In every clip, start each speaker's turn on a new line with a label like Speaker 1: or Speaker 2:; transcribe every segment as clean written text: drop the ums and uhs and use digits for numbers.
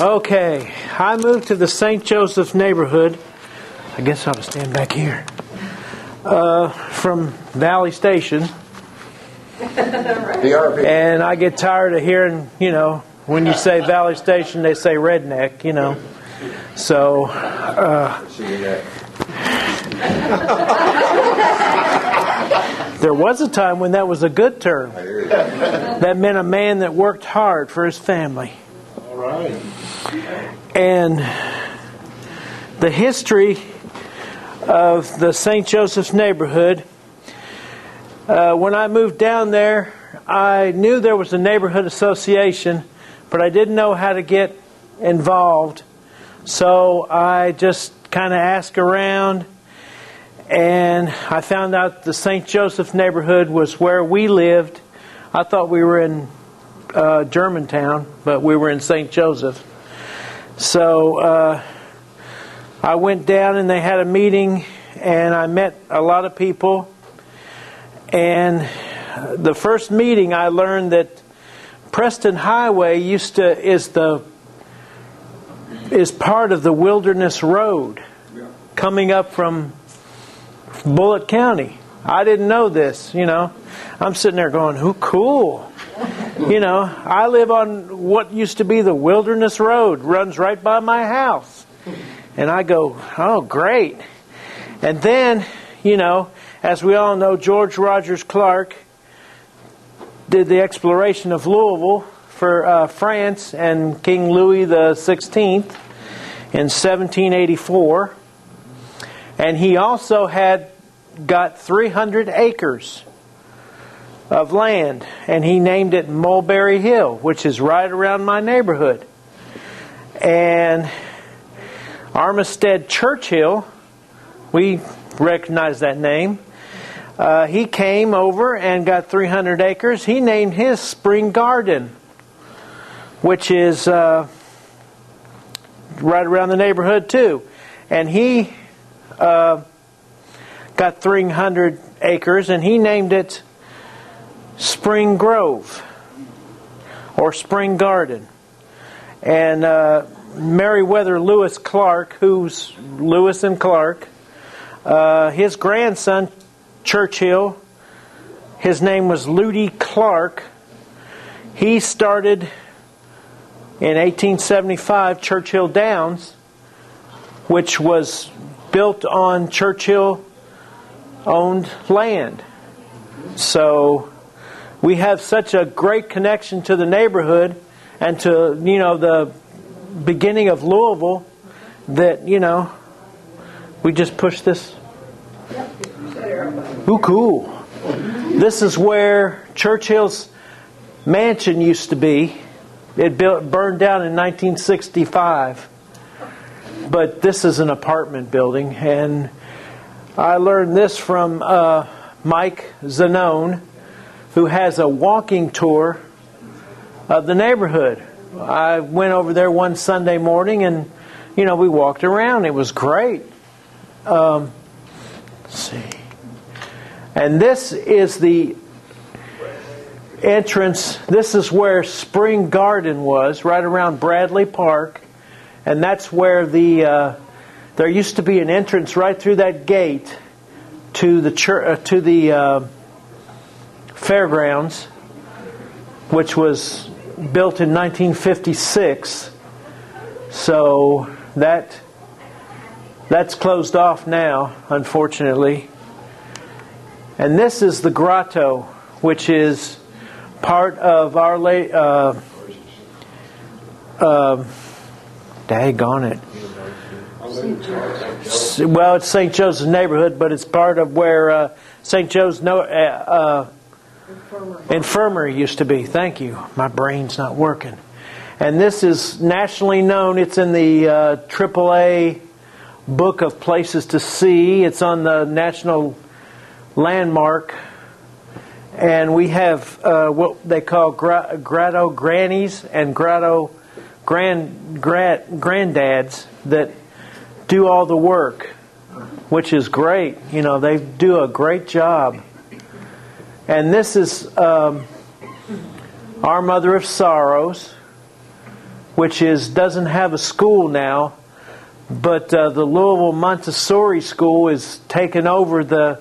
Speaker 1: Okay, I moved to the St. Joseph neighborhood. I guess I'll stand back here. From Valley Station. And I get tired of hearing, when you say Valley Station, they say redneck, So, there was a time when that was a good term. That meant a man that worked hard for his family.
Speaker 2: All right.
Speaker 1: And the history of the St. Joseph's neighborhood, when I moved down there, I knew there was a neighborhood association, but I didn't know how to get involved. So I just kind of asked around, and I found out the St. Joseph neighborhood was where we lived. I thought we were in Germantown, but we were in St. Joseph. So I went down and they had a meeting, and I met a lot of people. And the first meeting I learned that Preston Highway is part of the Wilderness Road coming up from Bullitt County. I didn't know this, I'm sitting there going, "Who cool." I live on what used to be the Wilderness Road, runs right by my house. And I go, "Oh, great." And then, as we all know, George Rogers Clark did the exploration of Louisville for France and King Louis XVI in 1784. And he also got 300 acres of land, and he named it Mulberry Hill, which is right around my neighborhood. And Armistead Churchill, we recognize that name, he came over and got 300 acres. He named his Spring Garden, which is right around the neighborhood too. And he got 300 acres, and he named it Spring Grove or Spring Garden. And Meriwether Lewis Clark, who's Lewis and Clark, his grandson Churchill, his name was Ludi Clark. He started in 1875 Churchill Downs, which was built on Churchill-owned land. So we have such a great connection to the neighborhood and to, the beginning of Louisville that, we just push this. Ooh, cool. This is where Churchill's mansion used to be. It burned down in 1965. But this is an apartment building, and I learned this from Mike Zanone, who has a walking tour of the neighborhood. I went over there one Sunday morning, and we walked around. It was great. Let's see. And this is the entrance. This is where Spring Garden was, right around Bradley Park. And that's where there used to be an entrance right through that gate to the fairgrounds, which was built in 1956. So that's closed off now, unfortunately. And this is the grotto, which is part of Our Lady. Daggone it. Well, it's St. Joseph's neighborhood, but it's part of where St. Joe's Infirmary used to be. Thank you. My brain's not working. And this is nationally known. It's in the AAA Book of Places to See. It's on the National Landmark. And we have what they call grotto grannies and grotto granddads that do all the work, which is great. They do a great job. And this is Our Mother of Sorrows. which doesn't have a school now, but the Louisville Montessori School is taken over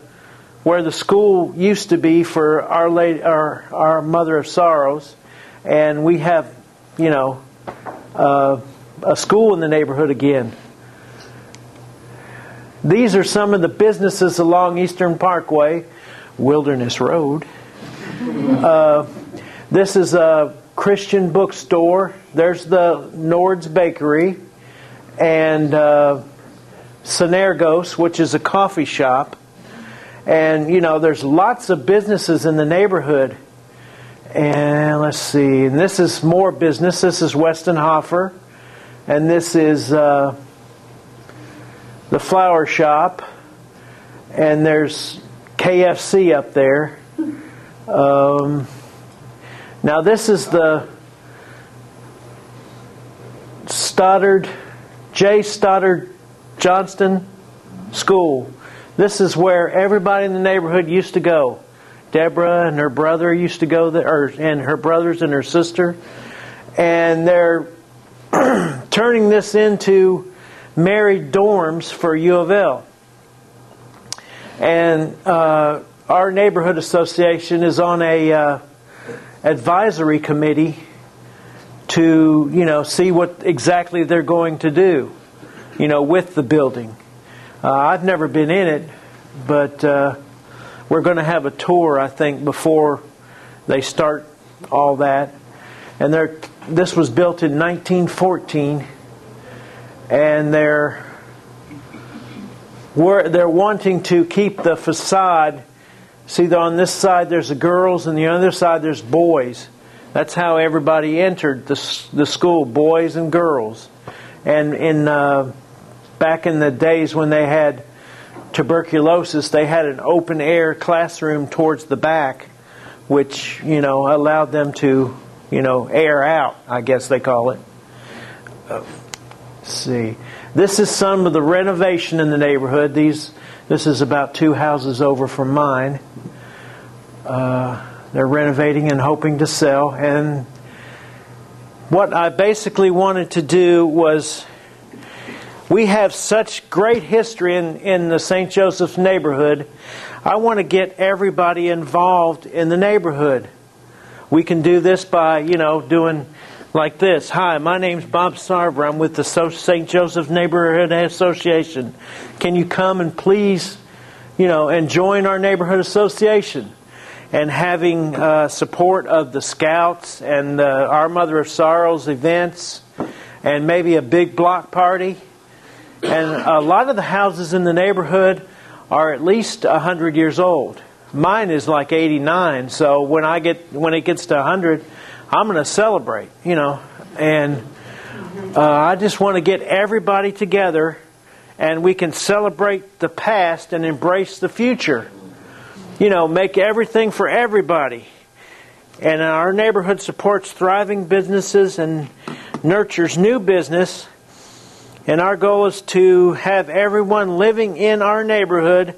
Speaker 1: where the school used to be for our Mother of Sorrows, and we have, a school in the neighborhood again. These are some of the businesses along Eastern Parkway, Wilderness Road. This is a Christian bookstore. There's the Nord's Bakery, and Synergos, which is a coffee shop. And, there's lots of businesses in the neighborhood. And let's see, and this is more business. This is Westenhofer, and this is the flower shop, and there's KFC up there. Now this is the J. Stoddard Johnston School. This is where everybody in the neighborhood used to go. Deborah and her brother used to go there, and her brothers and her sister. And they're turning this into married dorms for U of L. And our neighborhood association is on a advisory committee to, see what exactly they're going to do, with the building. I've never been in it, but we're going to have a tour, I think, before they start all that. And this was built in 1914, and they're wanting to keep the facade. See, on this side there's the girls, and the other side there's boys. That's how everybody entered the school, boys and girls. And back in the days when they had tuberculosis, they had an open air classroom towards the back, which allowed them to air out, I guess they call it. Let's see, this is some of the renovation in the neighborhood. This is about 2 houses over from mine. They're renovating and hoping to sell. And what I basically wanted to do was, we have such great history in the St. Joseph's neighborhood. I want to get everybody involved in the neighborhood. We can do this by, doing like this. Hi, my name's Bob Sarver. I'm with the St. Joseph Neighborhood Association. Can you come and please, and join our neighborhood association? And having support of the Scouts and our Mother of Sorrows events, and maybe a big block party. And a lot of the houses in the neighborhood are at least 100 years old. Mine is like 89, so when it gets to 100, I'm going to celebrate, And I just want to get everybody together, and we can celebrate the past and embrace the future. Make everything for everybody. And our neighborhood supports thriving businesses and nurtures new business. And our goal is to have everyone living in our neighborhood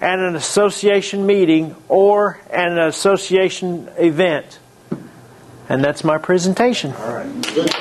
Speaker 1: at an association meeting or at an association event. And that's my presentation.
Speaker 2: All right. Good.